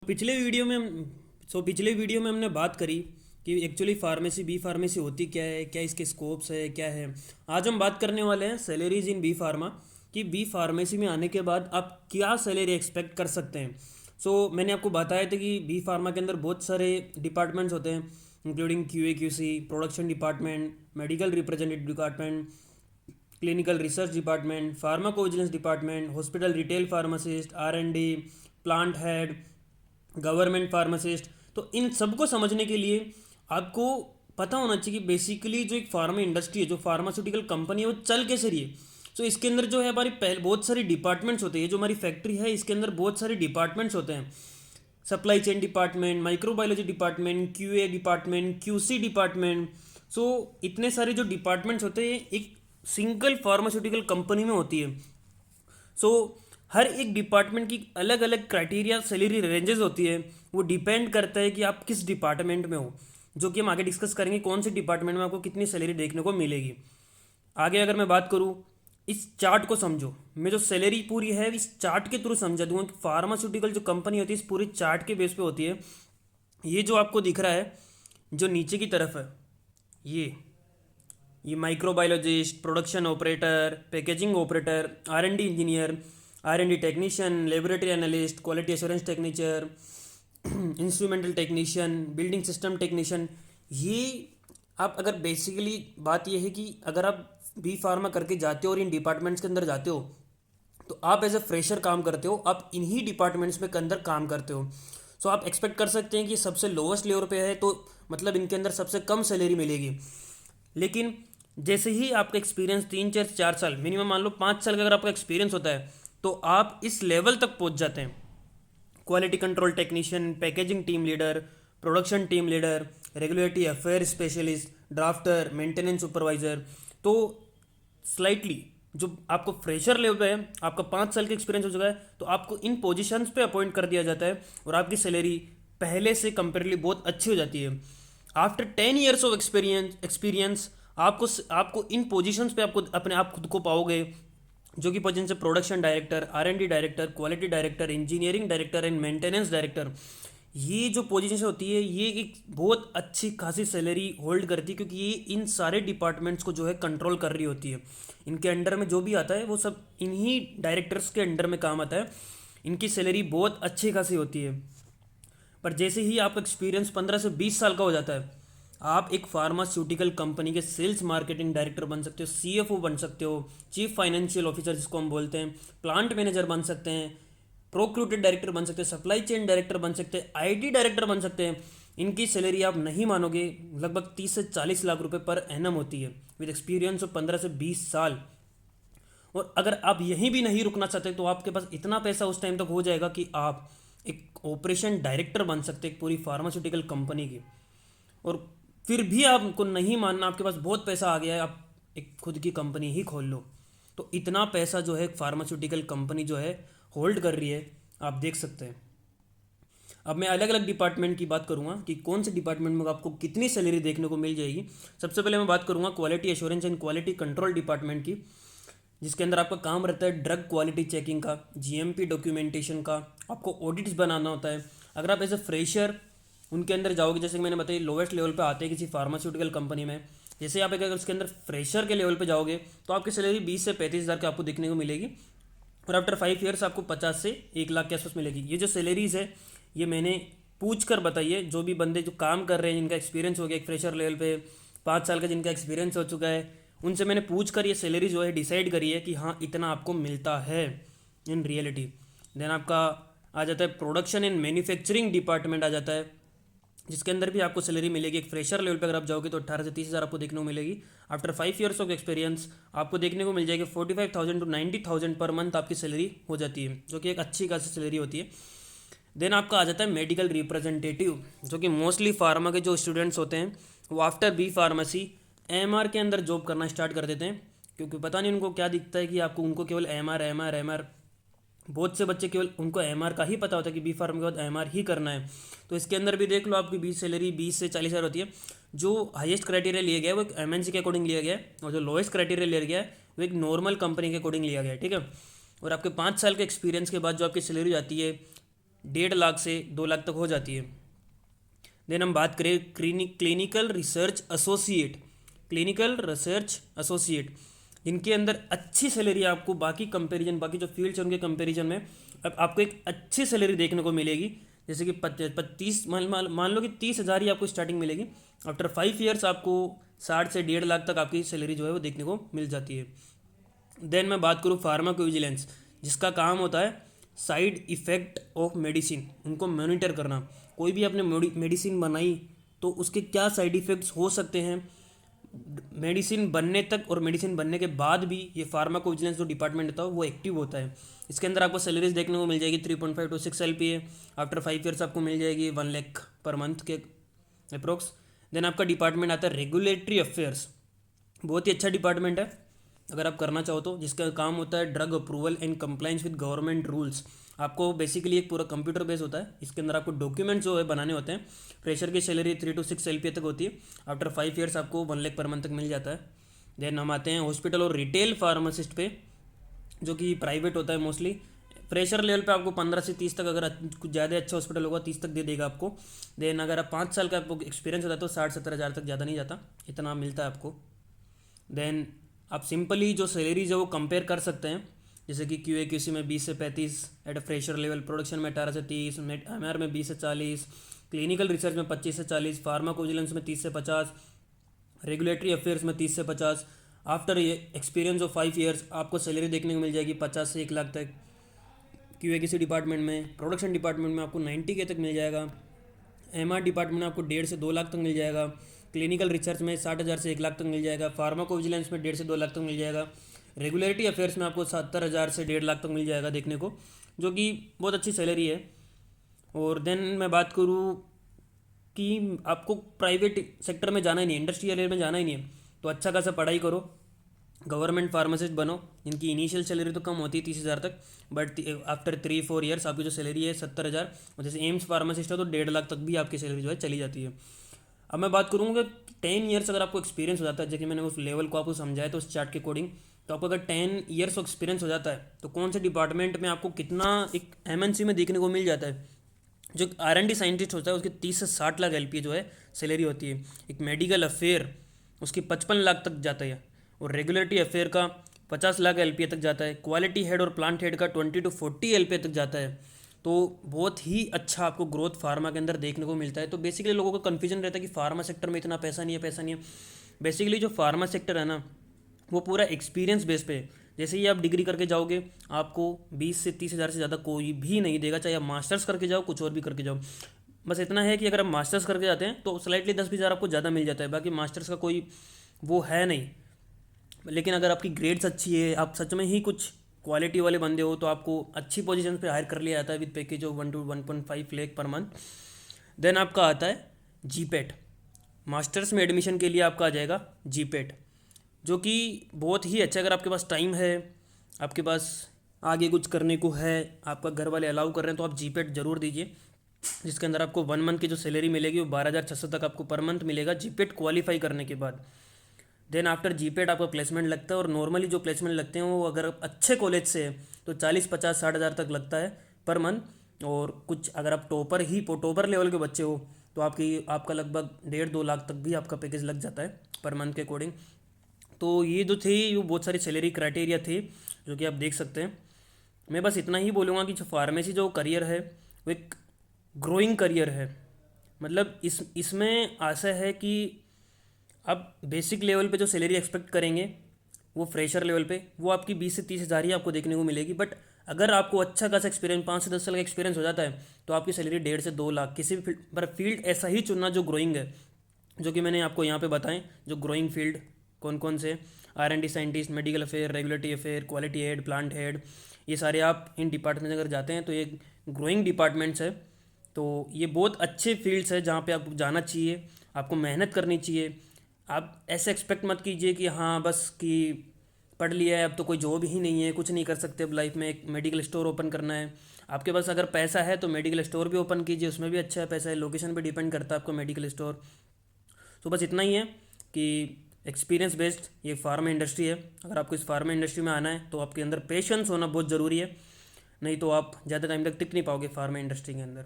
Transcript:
पिछले वीडियो में हमने बात करी कि एक्चुअली फार्मेसी बी फार्मेसी होती क्या है, क्या इसके स्कोप्स है, क्या है। आज हम बात करने वाले हैं सैलरीज इन बी फार्मा कि बी फार्मेसी में आने के बाद आप क्या सैलरी एक्सपेक्ट कर सकते हैं। मैंने आपको बताया था कि बी फार्मा के अंदर बहुत सारे डिपार्टमेंट्स होते हैं, including Q A Q C, production department, medical representative department, clinical research department, pharmacovigilance department, hospital retail pharmacist, R and D, plant head, government pharmacist. तो इन सबको समझने के लिए आपको पता होना चाहिए कि बेसिकली जो एक फार्मा इंडस्ट्री है, जो फार्मास्यूटिकल कंपनी है, वो चल कैसे रही है। इसके अंदर जो है हमारी पहले बहुत सारी डिपार्टमेंट्स होते हैं। जो हमारी फैक्ट्री है इसके अंदर बहुत सारे डिपार्टमेंट्स होते हैं। Supply chain department, microbiology department, QA department, QC department. इतने सारे जो डिपार्टमेंट्स होते हैं एक सिंगल फार्मास्यूटिकल कंपनी में होती है। सो हर एक डिपार्टमेंट की अलग अलग क्राइटेरिया सैलरी रेंजेस होती है। वो डिपेंड करता है कि आप किस डिपार्टमेंट में हो, जो कि हम आगे डिस्कस करेंगे कौन से डिपार्टमेंट में आपको कितनी सैलरी देखने को मिलेगी। आगे अगर मैं बात करूँ, इस चार्ट को समझो। मैं जो सैलरी पूरी है इस चार्ट के थ्रू समझा दूंगा कि फार्मास्यूटिकल जो कंपनी होती है इस पूरे चार्ट के बेस पे होती है। ये जो आपको दिख रहा है, जो नीचे की तरफ है, ये microbiologist, production operator, packaging operator, R and D engineer, R and D technician, laboratory analyst, quality assurance technician, instrumental technician, building system technician. ये आप अगर बेसिकली बात ये है कि अगर आप बी फार्मा करके जाते हो और इन डिपार्टमेंट्स के अंदर जाते हो तो आप एज ए फ्रेशर काम करते हो, आप इन्हीं डिपार्टमेंट्स में के अंदर काम करते हो। आप एक्सपेक्ट कर सकते हैं कि सबसे लोवेस्ट लेवल पे है तो मतलब इनके अंदर सबसे कम सैलरी मिलेगी। लेकिन जैसे ही आपका एक्सपीरियंस 3 4 4 साल, मिनिमम मान लो 5 साल का अगर आपका एक्सपीरियंस होता है तो आप इस लेवल तक पहुंच जाते हैं। Quality control technician, packaging team leader, production team leader, regulatory affair specialist, drafter, maintenance supervisor. तो स्लाइटली जो आपको फ्रेशर लेवल पे है, आपका 5 साल का एक्सपीरियंस हो चुका है तो आपको इन पोजीशंस पे अपॉइंट कर दिया जाता है और आपकी सैलरी पहले से कंपेरेटिवली बहुत अच्छी हो जाती है। आफ्टर 10 years ऑफ एक्सपीरियंस आपको आपको इन पोजीशंस पे आपको अपने आप खुद को पाओगे, जो कि पोजीशन से production director, R and D director, quality director, engineering director and maintenance director. ये जो पोजीशन होती है ये एक बहुत अच्छी खासी सैलरी होल्ड करती है, क्योंकि ये इन सारे डिपार्टमेंट्स को जो है कंट्रोल कर रही होती है। इनके अंडर में जो भी आता है वो सब इन्हीं डायरेक्टर्स के अंडर में काम आता है। इनकी सैलरी बहुत अच्छी खासी होती है। पर जैसे ही आपका एक्सपीरियंस 15 से 20 साल का हो जाता है, आप एक फार्मास्यूटिकल कंपनी के सेल्स मार्केटिंग डायरेक्टर बन सकते हो, सीएफओ बन सकते हो, चीफ फाइनेंशियल ऑफिसर जिसको हम बोलते हैं, प्लांट मैनेजर बन सकते हैं, प्रोक्यूटेड डायरेक्टर बन सकते हैं, सप्लाई चेन डायरेक्टर बन सकते हैं, आईटी डायरेक्टर बन सकते हैं। इनकी सैलरी आप नहीं मानोगे, लगभग 30 से 40 लाख रुपए पर एनम होती है विद एक्सपीरियंस ऑफ 15 से 20 साल। और अगर आप यहीं भी नहीं रुकना चाहते तो आपके पास इतना पैसा उस टाइम तक हो जाएगा कि आप एक ऑपरेशन डायरेक्टर बन सकते हैं एक पूरी फार्मास्यूटिकल कंपनी की। और फिर भी आपको नहीं मानना, आपके पास बहुत पैसा आ गया है, आप एक खुद की कंपनी ही खोल लो। तो इतना पैसा जो है फार्मास्यूटिकल कंपनी जो है होल्ड कर रही है, आप देख सकते हैं। अब मैं अलग अलग डिपार्टमेंट की बात करूंगा कि कौन से डिपार्टमेंट में आपको कितनी सैलरी देखने को मिल जाएगी। सबसे पहले मैं बात करूंगा quality assurance and quality control department की, जिसके अंदर आपका काम रहता है ड्रग क्वालिटी चेकिंग का, जीएमपी डॉक्यूमेंटेशन का, आपको ऑडिट्स बनाना होता है। अगर आप एज ए फ्रेशर उनके अंदर जाओगे, जैसे कि मैंने बताया लोवेस्ट लेवल पे आते हैं किसी फार्मास्यूटिकल कंपनी में, जैसे आप अगर उसके अंदर फ्रेशर के लेवल पे जाओगे तो आपकी सैलरी 20 से 35 हज़ार की आपको देखने को मिलेगी। और आफ्टर 5 years आपको 50 से 1 लाख के आसपास मिलेगी। ये जो सैलरीज है ये मैंने पूछ कर बताई है, जो भी बंदे जो काम कर रहे हैं जिनका एक्सपीरियंस हो गया एक फ्रेशर लेवल पे, 5 साल का जिनका एक्सपीरियंस हो चुका है, उनसे मैंने पूछ कर ये सैलरी जो है डिसाइड करी है कि हाँ इतना आपको मिलता है इन रियलिटी। देन आपका आ जाता है प्रोडक्शन एंड मैन्युफैक्चरिंग डिपार्टमेंट आ जाता है, जिसके अंदर भी आपको सैलरी मिलेगी। एक फ्रेशर लेवल पे अगर आप जाओगे तो 18 से 30 हज़ार आपको देखने को मिलेगी। आफ्टर 5 years ऑफ एक्सपीरियंस आपको देखने को मिल जाएगी 45,000 to 90,000 पर मंथ आपकी सैलरी हो जाती है, जो कि एक अच्छी खासी सैलरी होती है। देन आपका आ जाता है मेडिकल रिप्रेजेंटेटिव, जो कि मोस्टली फार्मा के जो स्टूडेंट्स होते हैं वो आफ्टर बी फार्मेसी एमआर के अंदर जॉब करना स्टार्ट कर देते हैं, क्योंकि पता नहीं उनको क्या दिखता है कि आपको उनको केवल एमआर एमआर एमआर, बहुत से बच्चे केवल उनको एमआर का ही पता होता है कि बी फार्म के बाद एमआर ही करना है। तो इसके अंदर भी देख लो आपकी बीस सैलरी 20 से 40 हज़ार होती है। जो हाईएस्ट क्राइटेरिया लिया गया है वो एक एमएनसी के अकॉर्डिंग लिया गया है, और जो लोएस्ट क्राइटेरिया लिया गया है वो एक नॉर्मल कंपनी के अकॉर्डिंग लिया गया है, ठीक है। और आपके 5 साल के एक्सपीरियंस के बाद जो आपकी सैलरी जाती है 1.5 लाख से 2 लाख तक हो जाती है। देन हम बात करें clinical research associate. Clinical research associate जिनके अंदर अच्छी सैलरी आपको बाकी कंपैरिजन, बाकी जो फील्ड्स हैं उनके कंपैरिजन में अब आपको एक अच्छी सैलरी देखने को मिलेगी। जैसे कि 25 मान लो कि 30,000 ही आपको स्टार्टिंग मिलेगी। आफ्टर 5 ईयर्स आपको 60 से 1.5 लाख तक आपकी सैलरी जो है वो देखने को मिल जाती है। देन मैं बात करूँ फार्माकोविजिलेंस, जिसका काम होता है साइड इफ़ेक्ट ऑफ मेडिसिन, उनको मॉनिटर करना। कोई भी आपने मेडिसिन बनाई तो उसके क्या साइड इफ़ेक्ट्स हो सकते हैं मेडिसिन बनने तक और मेडिसिन बनने के बाद भी, ये फार्माकोविजिलेंस जो डिपार्टमेंट होता है वो एक्टिव होता है। इसके अंदर आपको सैलरीज देखने को मिल जाएगी 3.5 to 6 LPA। आफ्टर 5 ईयर्स आपको मिल जाएगी 1 लाख पर मंथ के अप्रोक्स। देन आपका डिपार्टमेंट आता है रेगुलेटरी अफेयर्स। बहुत ही अच्छा डिपार्टमेंट है अगर आप करना चाहो तो, जिसका काम होता है drug approval and compliance with government rules. आपको बेसिकली एक पूरा कंप्यूटर बेस होता है, इसके अंदर आपको डॉक्यूमेंट जो है बनाने होते हैं। फ्रेशर की सैलरी 3 to 6 LPA तक होती है। आफ्टर 5 ईयर्स आपको 1 लाख पर मंथ तक मिल जाता है। देन हम आते हैं हॉस्पिटल और रिटेल फार्मासिस्ट पे, जो कि प्राइवेट होता है मोस्टली। फ्रेशर लेवल पे आपको 15 से 30 तक, अगर कुछ ज़्यादा अच्छा हॉस्पिटल होगा 30 तक दे देगा आपको। देन अगर आप 5 साल का आपको एक्सपीरियंस होता है तो 60-70 हज़ार तक, ज़्यादा नहीं जाता, इतना मिलता है आपको। देन आप सिंपली जो सैलरीज है वो कंपेयर कर सकते हैं, जैसे कि QA/QC में 20 से 35 at a fresher level, production में 18 से 30, MR में 20 से 40, क्लिनिकल रिसर्च में 25 से 40, फार्माकोविजिलेंस में 30 से 50, रेगुलेटरी अफेयर्स में 30 से 50। आफ्टर एक्सपीरियंस ऑफ 5 ईयर्स आपको सैलरी देखने को मिल जाएगी 50 से 1 लाख तक। QA/QC डिपार्टमेंट में, प्रोडक्शन डिपार्टमेंट में आपको 90K तक मिल जाएगा। MR डिपार्टमेंट में आपको 1.5 से 2 लाख तक मिल जाएगा। क्लिनिकल रिसर्च में 60,000 से 1 लाख तक मिल जाएगा। फार्माकोविजिलेंस में 1.5 से 2 लाख तक मिल जाएगा। रेगुलेटरी अफेयर्स में आपको 70,000 से 1.5 लाख तक मिल जाएगा देखने को, जो कि बहुत अच्छी सैलरी है। और देन मैं बात करूँ कि आपको प्राइवेट सेक्टर में जाना ही नहीं है, इंडस्ट्रियल एरिया में जाना ही नहीं है, तो अच्छा खासा पढ़ाई करो, गवर्नमेंट फार्मासिस्ट बनो। इनकी इनिशियल सैलरी तो कम होती है 30,000 तक, बट आफ्टर 3-4 ईयर्स आपकी जो सैलरी है 70,000, और जैसे एम्स फार्मासिस्ट है तो 1.5 लाख तक भी आपकी सैलरी जो है चली जाती है। अब मैं बात करूँगा 10 ईयर्स अगर आपको एक्सपीरियंस हो जाता है, जैसे मैंने उस लेवल को आपको समझाया तो उस चार्ट के अकॉर्डिंग, तो आपको अगर 10 ईयर्स एक्सपीरियंस हो जाता है तो कौन से डिपार्टमेंट में आपको कितना एक MNC में देखने को मिल जाता है। जो R&D साइंटिस्ट होता है उसकी 30 से 60 लाख LPA जो है सैलरी होती है। एक मेडिकल अफेयर उसकी 55 लाख तक जाता है, और रेगुलेटरी अफेयर का 50 लाख LPA तक जाता है। क्वालिटी हेड और प्लांट हेड का 20 to 40 LPA तक जाता है। तो बहुत ही अच्छा आपको ग्रोथ फार्मा के अंदर देखने को मिलता है। तो बेसिकली लोगों का कन्फ्यूजन रहता है कि फार्मा सेक्टर में इतना पैसा नहीं है, पैसा नहीं है। बेसिकली जो फार्मा सेक्टर है ना, वो पूरा एक्सपीरियंस बेस पे है। जैसे ही आप डिग्री करके जाओगे आपको 20 से 30 हज़ार से ज़्यादा कोई भी नहीं देगा, चाहे आप मास्टर्स करके जाओ, कुछ और भी करके जाओ। बस इतना है कि अगर आप मास्टर्स करके जाते हैं तो स्लाइटली 10-20 हज़ार आपको ज़्यादा मिल जाता है, बाकी मास्टर्स का कोई वो है नहीं। लेकिन अगर आपकी ग्रेड्स अच्छी है, आप सच में ही कुछ क्वालिटी वाले बंदे हो, तो आपको अच्छी पोजीशन पे हायर कर लिया जाता है with package of 1 to 1.5 lakh per month. Then आपका आता है GPAT। मास्टर्स में एडमिशन के लिए आपका आ जाएगा GPAT, जो कि बहुत ही अच्छा। अगर आपके पास टाइम है, आपके पास आगे कुछ करने को है, आपका घर वाले अलाउ कर रहे हैं, तो आप GPAT जरूर दीजिए, जिसके अंदर आपको 1 मंथ की जो सैलरी मिलेगी वो 12,600 तक आपको पर मंथ मिलेगा GPAT क्वालिफाई करने के बाद। देन आफ्टर GPAT आपका प्लेसमेंट लगता है, और नॉर्मली जो प्लेसमेंट लगते हैं वो अगर अच्छे कॉलेज से है तो 40-50-60 हज़ार तक लगता है पर मंथ। और कुछ अगर आप टॉपर लेवल के बच्चे हो तो आपका लगभग 1.5-2 लाख तक भी आपका पैकेज लग जाता है पर मंथ के अकॉर्डिंग। तो ये जो थे ये बहुत सारी सैलरी क्राइटेरिया थे जो कि आप देख सकते हैं। मैं बस इतना ही बोलूँगा कि जो फार्मेसी जो करियर है वो एक ग्रोइंग करियर है। मतलब इसमें आशा है कि आप बेसिक लेवल पे जो सैलरी एक्सपेक्ट करेंगे वो फ्रेशर लेवल पे वो आपकी 20 से 30 हज़ार ही आपको देखने को मिलेगी। बट अगर आपको अच्छा खासा एक्सपीरियंस 5 से 10 साल का एक्सपीरियंस हो जाता है तो आपकी सैलरी 1.5 से 2 लाख। किसी भी फील्ड पर फील्ड ऐसा ही चुनना जो ग्रोइंग है, जो कि मैंने आपको यहाँ पे बताएं जो ग्रोइंग फील्ड कौन कौन से, R&D scientist, medical affair, regulatory affair, quality head, plant head, ये सारे आप इन डिपार्टमेंट अगर जाते हैं तो ये ग्रोइंग डिपार्टमेंट्स है। तो ये बहुत अच्छे फील्ड्स है जहाँ पे आपको जाना चाहिए, आपको मेहनत करनी चाहिए। आप ऐसे एक्सपेक्ट मत कीजिए कि हाँ बस कि पढ़ लिया है अब तो कोई जॉब ही नहीं है, कुछ नहीं कर सकते अब लाइफ में, एक मेडिकल स्टोर ओपन करना है। आपके पास अगर पैसा है तो मेडिकल स्टोर भी ओपन कीजिए, उसमें भी अच्छा पैसा है। लोकेशन पे डिपेंड करता है आपको मेडिकल स्टोर। तो बस इतना ही है कि एक्सपीरियंस बेस्ड ये फार्मा इंडस्ट्री है। अगर आपको इस फार्मा इंडस्ट्री में आना है तो आपके अंदर पेशेंस होना बहुत ज़रूरी है। नहीं तो आप ज़्यादा टाइम तक टिक नहीं पाओगे फार्मा इंडस्ट्री के अंदर।